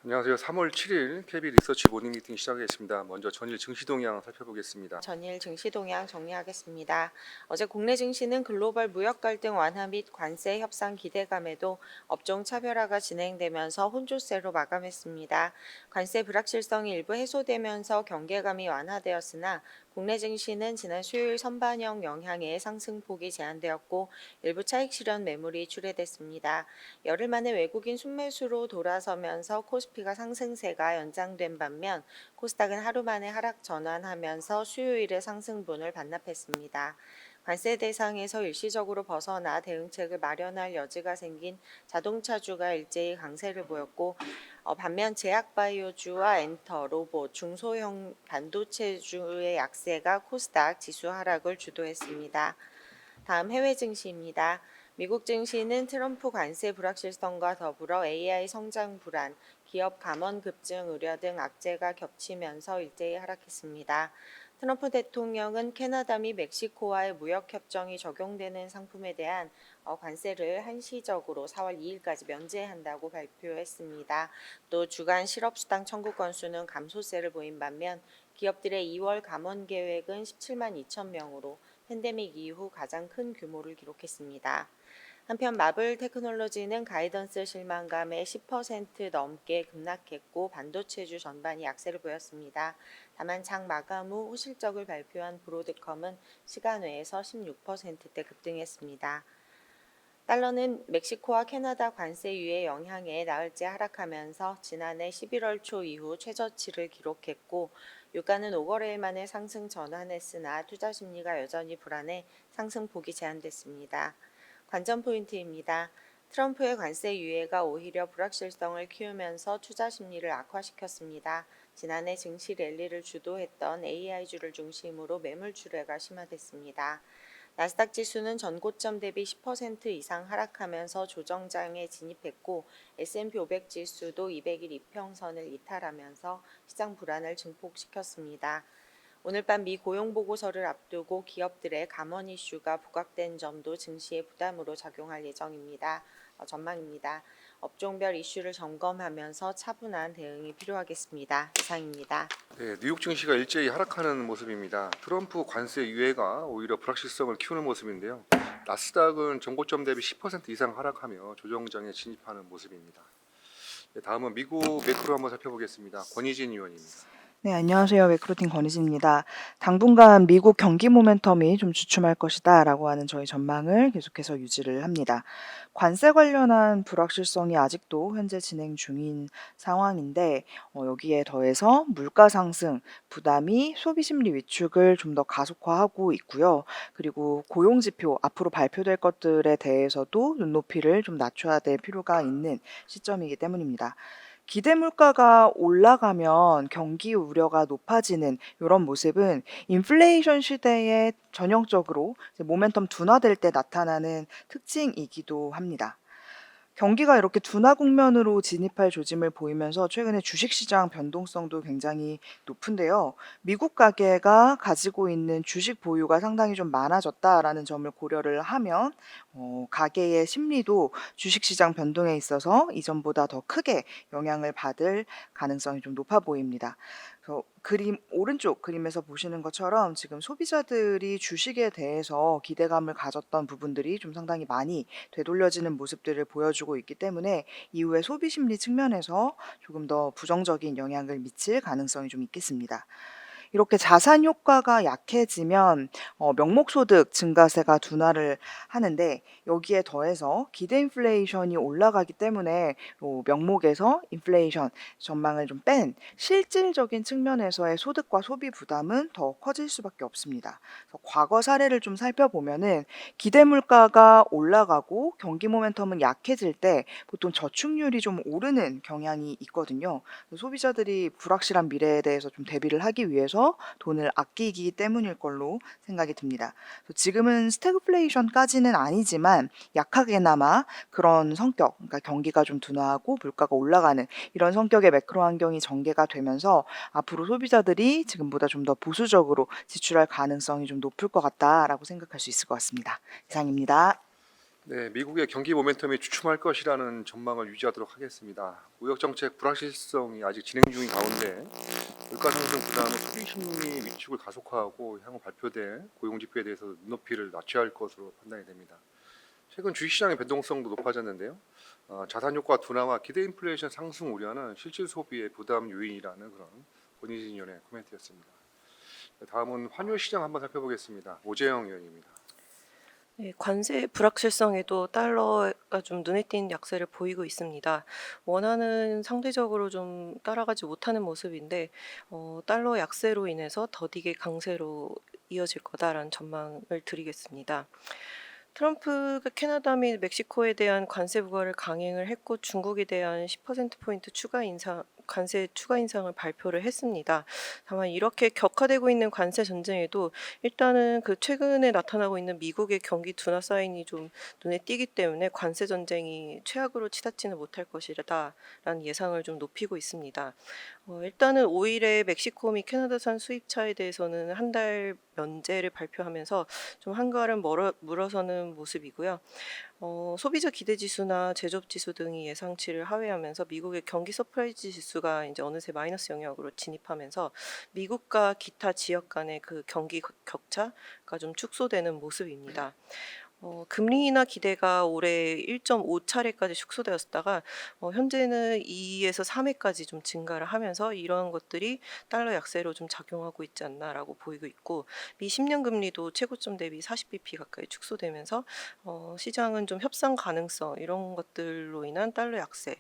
안녕하세요. 3월 7일 KB 리서치 모닝 미팅 시작하겠습니다. 먼저 전일 증시 동향 살펴보겠습니다. 전일 증시 동향 정리하겠습니다. 어제 국내 증시는 글로벌 무역 갈등 완화 및 관세 협상 기대감에도 업종 차별화가 진행되면서 혼조세로 마감했습니다. 관세 불확실성이 일부 해소되면서 경계감이 완화되었으나 국내 증시는 지난 수요일 선반영 영향에 상승폭이 제한되었고 일부 차익 실현 매물이 출회됐습니다. 열흘 만에 외국인 순매수로 돌아서면서 코스피가 상승세가 연장된 반면 코스닥은 하루 만에 하락 전환하면서 수요일의 상승분을 반납했습니다. 관세 대상에서 일시적으로 벗어나 대응책을 마련할 여지가 생긴 자동차주가 일제히 강세를 보였고 반면 제약바이오주와 엔터, 로봇, 중소형 반도체주의 약세가 코스닥 지수 하락을 주도했습니다. 다음 해외 증시입니다. 미국 증시는 트럼프 관세 불확실성과 더불어 AI 성장 불안, 기업 감원 급증 우려 등 악재가 겹치면서 일제히 하락했습니다. 트럼프 대통령은 캐나다 및 멕시코와의 무역 협정이 적용되는 상품에 대한 관세를 한시적으로 4월 2일까지 면제한다고 발표했습니다. 또 주간 실업수당 청구 건수는 감소세를 보인 반면 기업들의 2월 감원 계획은 17만 2천 명으로 팬데믹 이후 가장 큰 규모를 기록했습니다. 한편 마블 테크놀로지는 가이던스 실망감에 10% 넘게 급락했고 반도체주 전반이 약세를 보였습니다. 다만 장 마감 후 호실적을 발표한 브로드컴은 시간 외에서 16%대 급등했습니다. 달러는 멕시코와 캐나다 관세 유예 영향에 나흘째 하락하면서 지난해 11월 초 이후 최저치를 기록했고 유가는 5거래일 만에 상승 전환했으나 투자 심리가 여전히 불안해 상승폭이 제한됐습니다. 관전 포인트입니다. 트럼프의 관세 유예가 오히려 불확실성을 키우면서 투자 심리를 악화시켰습니다. 지난해 증시 랠리를 주도했던 AI주를 중심으로 매물 출회가 심화됐습니다. 나스닥 지수는 전고점 대비 10% 이상 하락하면서 조정장에 진입했고 S&P 500 지수도 200일 이평선을 이탈하면서 시장 불안을 증폭시켰습니다. 오늘 밤 미 고용보고서를 앞두고 기업들의 감원 이슈가 부각된 점도 증시에 부담으로 작용할 예정입니다. 전망입니다. 업종별 이슈를 점검하면서 차분한 대응이 필요하겠습니다. 이상입니다. 네, 뉴욕 증시가 일제히 하락하는 모습입니다. 트럼프 관세 유예가 오히려 불확실성을 키우는 모습인데요. 나스닥은 전고점 대비 10% 이상 하락하며 조정장에 진입하는 모습입니다. 네, 다음은 미국 매크로 한번 살펴보겠습니다. 권희진 의원입니다. 네, 안녕하세요. 매크로팀 권희진입니다. 당분간 미국 경기 모멘텀이 좀 주춤할 것이다라고 하는 저희 전망을 계속해서 유지를 합니다. 관세 관련한 불확실성이 아직도 현재 진행 중인 상황인데 여기에 더해서 물가 상승 부담이 소비 심리 위축을 좀 더 가속화하고 있고요. 그리고 고용 지표 앞으로 발표될 것들에 대해서도 눈높이를 좀 낮춰야 될 필요가 있는 시점이기 때문입니다. 기대 물가가 올라가면 경기 우려가 높아지는 이런 모습은 인플레이션 시대에 전형적으로 이제 모멘텀 둔화될 때 나타나는 특징이기도 합니다. 경기가 이렇게 둔화 국면으로 진입할 조짐을 보이면서 최근에 주식시장 변동성도 굉장히 높은데요. 미국 가계가 가지고 있는 주식 보유가 상당히 좀 많아졌다라는 점을 고려를 하면 가계의 심리도 주식시장 변동에 있어서 이전보다 더 크게 영향을 받을 가능성이 좀 높아 보입니다. 그래서 그림 오른쪽 그림에서 보시는 것처럼 지금 소비자들이 주식에 대해서 기대감을 가졌던 부분들이 좀 상당히 많이 되돌려지는 모습들을 보여주고 있기 때문에 이후에 소비 심리 측면에서 조금 더 부정적인 영향을 미칠 가능성이 좀 있겠습니다. 이렇게 자산 효과가 약해지면 명목소득 증가세가 둔화를 하는데 여기에 더해서 기대 인플레이션이 올라가기 때문에 명목에서 인플레이션 전망을 좀 뺀 실질적인 측면에서의 소득과 소비 부담은 더 커질 수밖에 없습니다. 그래서 과거 사례를 좀 살펴보면은 기대 물가가 올라가고 경기 모멘텀은 약해질 때 보통 저축률이 좀 오르는 경향이 있거든요. 소비자들이 불확실한 미래에 대해서 좀 대비를 하기 위해서 돈을 아끼기 때문일 걸로 생각이 듭니다. 지금은 스태그플레이션까지는 아니지만 약하게나마 그런 성격, 그러니까 경기가 좀 둔화하고 물가가 올라가는 이런 성격의 매크로 환경이 전개가 되면서 앞으로 소비자들이 지금보다 좀 더 보수적으로 지출할 가능성이 좀 높을 것 같다라고 생각할 수 있을 것 같습니다. 이상입니다. 네, 미국의 경기 모멘텀이 주춤할 것이라는 전망을 유지하도록 하겠습니다. 무역 정책 불확실성이 아직 진행 중인 가운데 물가 상승 부담은 소비 심리 위축을 가속화하고 향후 발표될 고용 지표에 대해서 눈높이를 낮춰야 할 것으로 판단이 됩니다. 최근 주식시장의 변동성도 높아졌는데요. 자산 효과 둔화와 기대 인플레이션 상승 우려는 실질 소비의 부담 요인이라는 그런 권희진 의원의 코멘트였습니다. 다음은 환율 시장 한번 살펴보겠습니다. 오재영 의원입니다. 네, 관세 불확실성에도 달러가 좀 눈에 띄는 약세를 보이고 있습니다. 원화는 상대적으로 좀 따라가지 못하는 모습인데 달러 약세로 인해서 더디게 강세로 이어질 거다라는 전망을 드리겠습니다. 트럼프가 캐나다 및 멕시코에 대한 관세 부과를 강행을 했고 중국에 대한 10%포인트 관세 추가 인상을 발표를 했습니다. 다만 이렇게 격화되고 있는 관세 전쟁에도 일단은 그 최근에 나타나고 있는 미국의 경기 둔화 사인이 좀 눈에 띄기 때문에 관세 전쟁이 최악으로 치닫지는 못할 것이라는 예상을 좀 높이고 있습니다. 일단은 5일에 멕시코 및 캐나다산 수입차에 대해서는 한 달 면제를 발표하면서 좀 한가름 물어서는 모습이고요. 소비자 기대 지수나 제조업 지수 등이 예상치를 하회하면서 미국의 경기 서프라이즈 지수가 이제 어느새 마이너스 영역으로 진입하면서 미국과 기타 지역 간의 그 경기 격차가 좀 축소되는 모습입니다. 금리 인하 기대가 올해 1.5차례까지 축소되었다가 현재는 2에서 3회까지 좀 증가를 하면서 이러한 것들이 달러 약세로 좀 작용하고 있지 않나라고 보이고 있고 미 10년 금리도 최고점 대비 40bp 가까이 축소되면서 시장은 좀 협상 가능성 이런 것들로 인한 달러 약세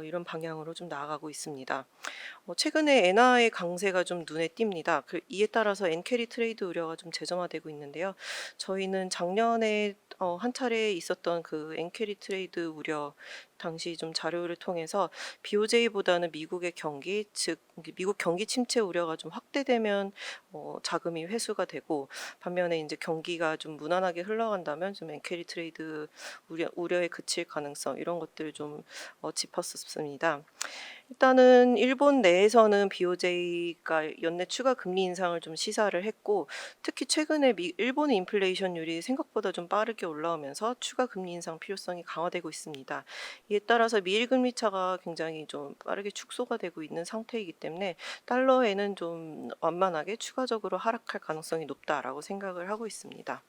이런 방향으로 좀 나아가고 있습니다. 최근에 엔화의 강세가 좀 눈에 띕니다. 이에 따라서 엔캐리 트레이드 우려가 좀 재점화되고 있는데요. 저희는 작년에 한 차례 있었던 그 엔캐리 트레이드 우려 당시 좀 자료를 통해서 BOJ보다는 미국의 경기, 즉 미국 경기 침체 우려가 좀 확대되면 자금이 회수가 되고 반면에 이제 경기가 좀 무난하게 흘러간다면 좀 엔캐리 트레이드 우려에 그칠 가능성 이런 것들을 좀 짚었었습니다. 일단은 일본 내에서는 BOJ가 연내 추가 금리 인상을 좀 시사를 했고 특히 최근에 일본의 인플레이션율이 생각보다 좀 빠르게 올라오면서 추가 금리 인상 필요성이 강화되고 있습니다. 이에 따라서 미일 금리 차가 굉장히 좀 빠르게 축소가 되고 있는 상태이기 때문에 달러에는 좀 완만하게 추가적으로 하락할 가능성이 높다라고 생각을 하고 있습니다.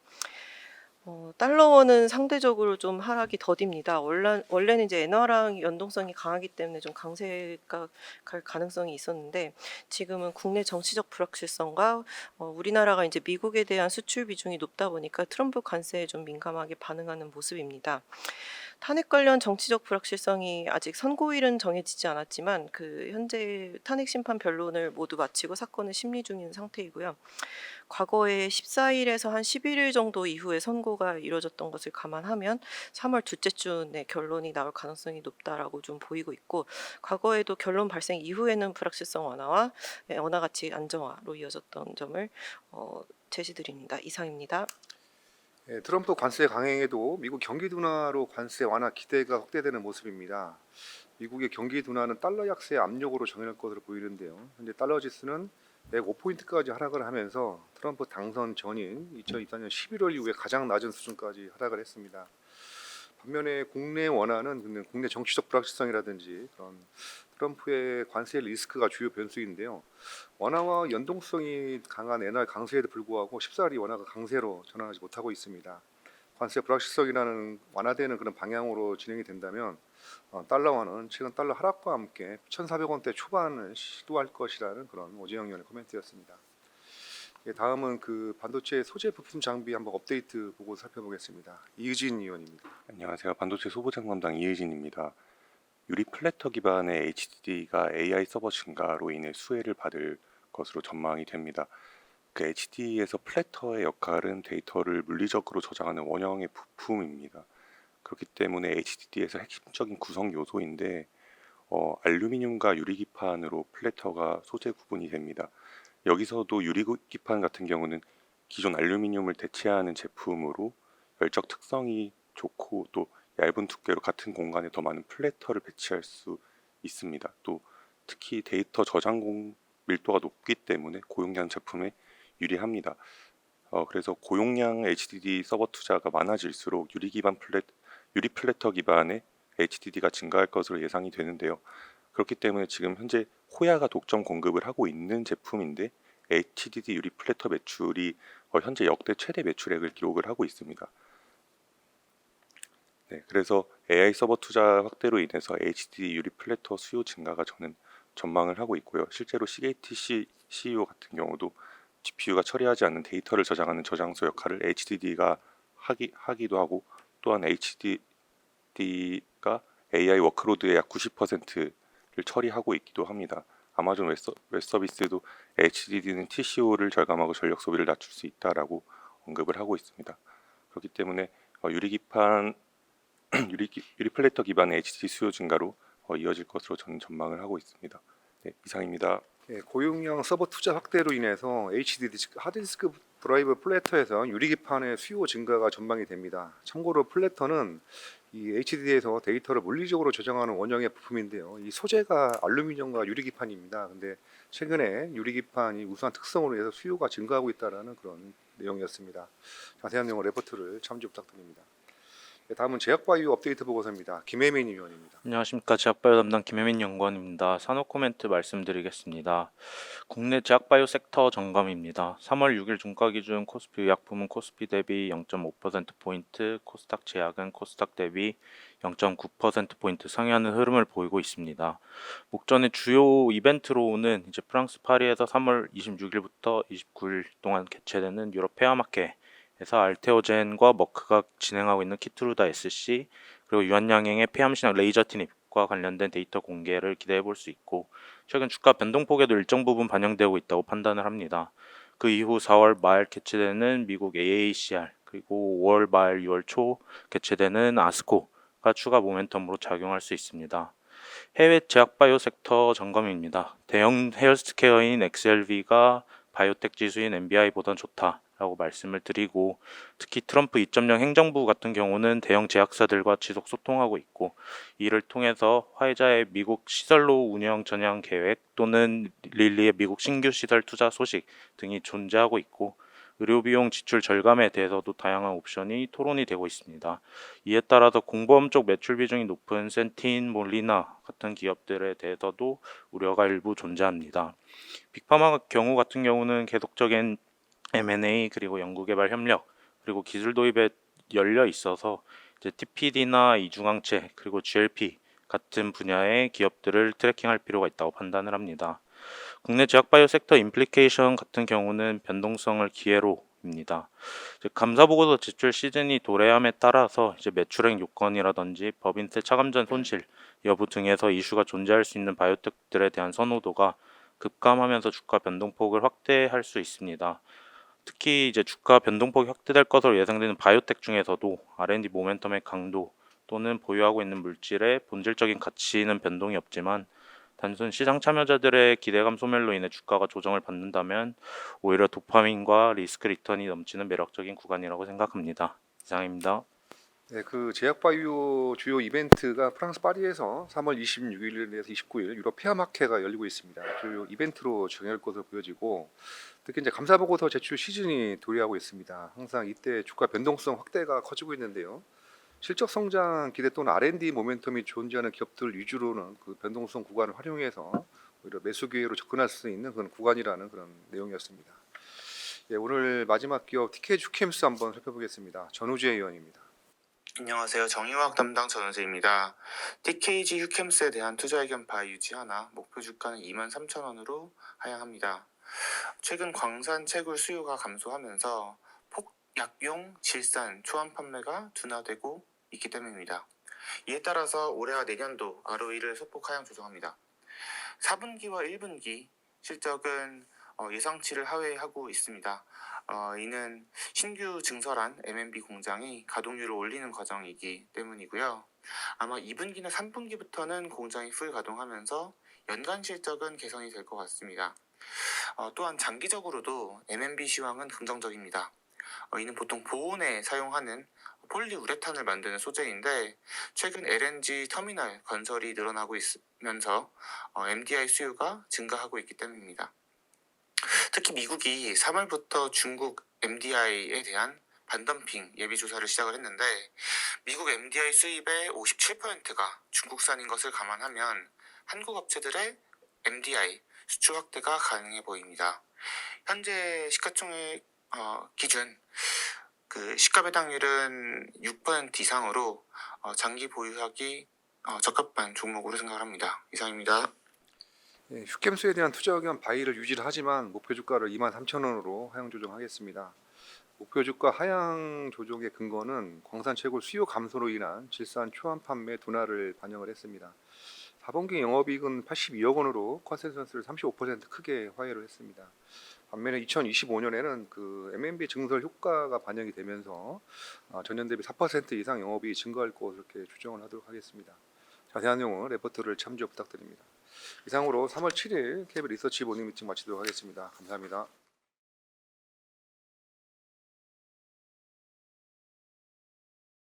달러원은 상대적으로 좀 하락이 더딥니다. 원래는 이제 엔화랑 연동성이 강하기 때문에 좀 강세가 갈 가능성이 있었는데 지금은 국내 정치적 불확실성과 우리나라가 이제 미국에 대한 수출 비중이 높다 보니까 트럼프 관세에 좀 민감하게 반응하는 모습입니다. 탄핵 관련 정치적 불확실성이 아직 선고일은 정해지지 않았지만 현재 탄핵 심판 변론을 모두 마치고 사건은 심리 중인 상태이고요. 과거에 14일에서 한 11일 정도 이후에 선고가 이루어졌던 것을 감안하면 3월 둘째 주 내 결론이 나올 가능성이 높다라고 좀 보이고 있고 과거에도 결론 발생 이후에는 불확실성 완화와 원화 가치 안정화로 이어졌던 점을 제시드립니다. 이상입니다. 트럼프 관세 강행에도 미국 경기 둔화로 관세 완화 기대가 확대되는 모습입니다. 미국의 경기 둔화는 달러 약세 압력으로 정해질 것으로 보이는데요. 현재 달러 지수는 105포인트까지 하락을 하면서 트럼프 당선 전인 2024년 11월 이후에 가장 낮은 수준까지 하락을 했습니다. 반면에 국내 원화는 국내 정치적 불확실성이라든지 그런 트럼프의 관세 리스크가 주요 변수인데요. 원화와 연동성이 강한 엔화 강세에도 불구하고 14일이 원화가 강세로 전환하지 못하고 있습니다. 관세 불확실성이라는 완화되는 그런 방향으로 진행이 된다면 달러화는 최근 달러 하락과 함께 1,400원대 초반을 시도할 것이라는 그런 오재영 의원의 코멘트였습니다. 다음은 반도체 소재 부품 장비 한번 업데이트 보고 살펴보겠습니다. 이의진 의원입니다. 안녕하세요. 반도체 소보장 담당 이의진입니다. 유리 플래터 기반의 HDD가 AI 서버 증가로 인해 수혜를 받을 것으로 전망이 됩니다. 그 HDD에서 플래터의 역할은 데이터를 물리적으로 저장하는 원형의 부품입니다. 그렇기 때문에 HDD에서 핵심적인 구성 요소인데 알루미늄과 유리기판으로 플래터가 소재 구분이 됩니다. 여기서도 유리기판 같은 경우는 기존 알루미늄을 대체하는 제품으로 열적 특성이 좋고 또 얇은 두께로 같은 공간에 더 많은 플래터를 배치할 수 있습니다. 또 특히 데이터 저장 밀도가 높기 때문에 고용량 제품에 유리합니다. 그래서 고용량 HDD 서버 투자가 많아질수록 유리 기반 유리 플래터 기반의 HDD가 증가할 것으로 예상이 되는데요. 그렇기 때문에 지금 현재 호야가 독점 공급을 하고 있는 제품인데 HDD 유리 플래터 매출이 현재 역대 최대 매출액을 기록을 하고 있습니다. 네, 그래서 AI 서버 투자 확대로 인해서 HDD 유리 플래터 수요 증가가 저는 전망을 하고 있고요. 실제로 시게이트 CEO 같은 경우도 GPU가 처리하지 않는 데이터를 저장하는 저장소 역할을 HDD가 하기도 하고, 또한 HDD가 AI 워크로드의 약 90%를 처리하고 있기도 합니다. 아마존 웹 서비스도 HDD는 TCO를 절감하고 전력 소비를 낮출 수 있다라고 언급을 하고 있습니다. 그렇기 때문에 유리 플래터 기반의 HDD 수요 증가로 이어질 것으로 저는 전망을 하고 있습니다. 네, 이상입니다. 예, 고용량 서버 투자 확대로 인해서 HDD 즉 하드디스크 드라이브 플래터에서 유리기판의 수요 증가가 전망이 됩니다. 참고로 플래터는 이 HDD에서 데이터를 물리적으로 저장하는 원형의 부품인데요. 이 소재가 알루미늄과 유리기판입니다. 근데 최근에 유리기판이 우수한 특성으로 해서 수요가 증가하고 있다는 그런 내용이었습니다. 자세한 내용은 레포트를 참조 부탁드립니다. 네, 다음은 제약바이오 업데이트 보고서입니다. 김혜민 위원입니다. 안녕하십니까. 제약바이오 담당 김혜민 연구원입니다. 산업 코멘트 말씀드리겠습니다. 국내 제약바이오 섹터 점검입니다. 3월 6일 종가 기준 코스피 의약품은 코스피 대비 0.5%포인트, 코스닥 제약은 코스닥 대비 0.9%포인트 상회하는 흐름을 보이고 있습니다. 목전의 주요 이벤트로는 이제 프랑스 파리에서 3월 26일부터 29일 동안 개최되는 유럽 폐암학회 에서 알테오젠과 머크가 진행하고 있는 키트루다 SC, 그리고 유한양행의 폐암신약 레이저 티닙과 관련된 데이터 공개를 기대해 볼 수 있고, 최근 주가 변동폭에도 일정 부분 반영되고 있다고 판단을 합니다. 그 이후 4월 말 개최되는 미국 AACR, 그리고 5월 말 6월 초 개최되는 아스코가 추가 모멘텀으로 작용할 수 있습니다. 해외 제약바이오 섹터 점검입니다. 대형 헬스케어인 XLV가 바이오텍 지수인 NBI보단 좋다라고 말씀을 드리고, 특히 트럼프 2.0 행정부 같은 경우는 대형 제약사들과 지속 소통하고 있고, 이를 통해서 화이자의 미국 시설로 운영 전향 계획 또는 릴리의 미국 신규 시설 투자 소식 등이 존재하고 있고, 의료비용 지출 절감에 대해서도 다양한 옵션이 토론이 되고 있습니다. 이에 따라서 공보험 쪽 매출 비중이 높은 센틴, 몰리나 같은 기업들에 대해서도 우려가 일부 존재합니다. 빅파마 경우 같은 경우는 계속적인 M&A 그리고 연구개발 협력 그리고 기술 도입에 열려 있어서 이제 TPD나 이중항체 그리고 GLP 같은 분야의 기업들을 트래킹할 필요가 있다고 판단을 합니다. 국내 제약바이오 섹터 임플리케이션 같은 경우는 변동성을 기회로입니다. 감사보고서 제출 시즌이 도래함에 따라서 이제 매출액 요건이라든지 법인세 차감전 손실 여부 등에서 이슈가 존재할 수 있는 바이오텍들에 대한 선호도가 급감하면서 주가 변동폭을 확대할 수 있습니다. 특히 이제 주가 변동폭이 확대될 것으로 예상되는 바이오텍 중에서도 R&D 모멘텀의 강도 또는 보유하고 있는 물질의 본질적인 가치는 변동이 없지만 단순 시장 참여자들의 기대감 소멸로 인해 주가가 조정을 받는다면 오히려 도파민과 리스크 리턴이 넘치는 매력적인 구간이라고 생각합니다. 이상입니다. 네, 그 제약바이오 주요 이벤트가 프랑스 파리에서 3월 26일에서 29일 유럽 폐암학회가 열리고 있습니다. 주요 이벤트로 정할 것으로 보여지고, 특히 이제 감사보고서 제출 시즌이 도래하고 있습니다. 항상 이때 주가 변동성 확대가 커지고 있는데요. 실적 성장 기대 또는 R&D 모멘텀이 존재하는 기업들 위주로는 그 변동성 구간을 활용해서 오히려 매수 기회로 접근할 수 있는 그런 구간이라는 그런 내용이었습니다. 예, 오늘 마지막 기업 TKG 휴캠스 한번 살펴보겠습니다. 전우재 의원입니다. 안녕하세요. 정의화학 담당 전우재입니다. TKG 휴캠스에 대한 투자 의견 바 유지하나 목표 주가는 23,000원으로 하향합니다. 최근 광산 채굴 수요가 감소하면서 폭약용 질산 초안 판매가 둔화되고 있기 때문입니다. 이에 따라서 올해와 내년도 ROE를 소폭 하향 조정합니다. 4분기와 1분기 실적은 예상치를 하회하고 있습니다. 이는 신규 증설한 M&B 공장이 가동률을 올리는 과정이기 때문이고요. 아마 2분기나 3분기부터는 공장이 풀 가동하면서 연간 실적은 개선이 될 것 같습니다. 또한 장기적으로도 M&B 시황은 긍정적입니다. 이는 보통 보온에 사용하는 폴리우레탄을 만드는 소재인데, 최근 LNG 터미널 건설이 늘어나고 있으면서 MDI 수요가 증가하고 있기 때문입니다. 특히 미국이 3월부터 중국 MDI에 대한 반덤핑 예비 조사를 시작을 했는데 미국 MDI 수입의 57%가 중국산인 것을 감안하면 한국 업체들의 MDI 수출 확대가 가능해 보입니다. 현재 시가총액 기준 그 시가 배당률은 6% 이상으로 장기 보유하기 적합한 종목으로 생각합니다. 이상입니다. 예, 휴캠스에 대한 투자 의견 바이를 유지를 하지만 목표 주가를 23,000원으로 하향 조정하겠습니다. 목표 주가 하향 조정의 근거는 광산 채굴 수요 감소로 인한 질산 초안 판매 둔화를 반영을 했습니다. 4분기 영업이익은 82억 원으로 컨센서스를 35% 크게 하회를 했습니다. 반면에 2025년에는 그 M&B 증설 효과가 반영이 되면서 전년 대비 4% 이상 영업이익이 증가할 것으로 이렇게 추정을 하도록 하겠습니다. 자세한 내용은 레포트를 참조 부탁드립니다. 이상으로 3월 7일 KBL 리서치 모닝 미팅 마치도록 하겠습니다. 감사합니다.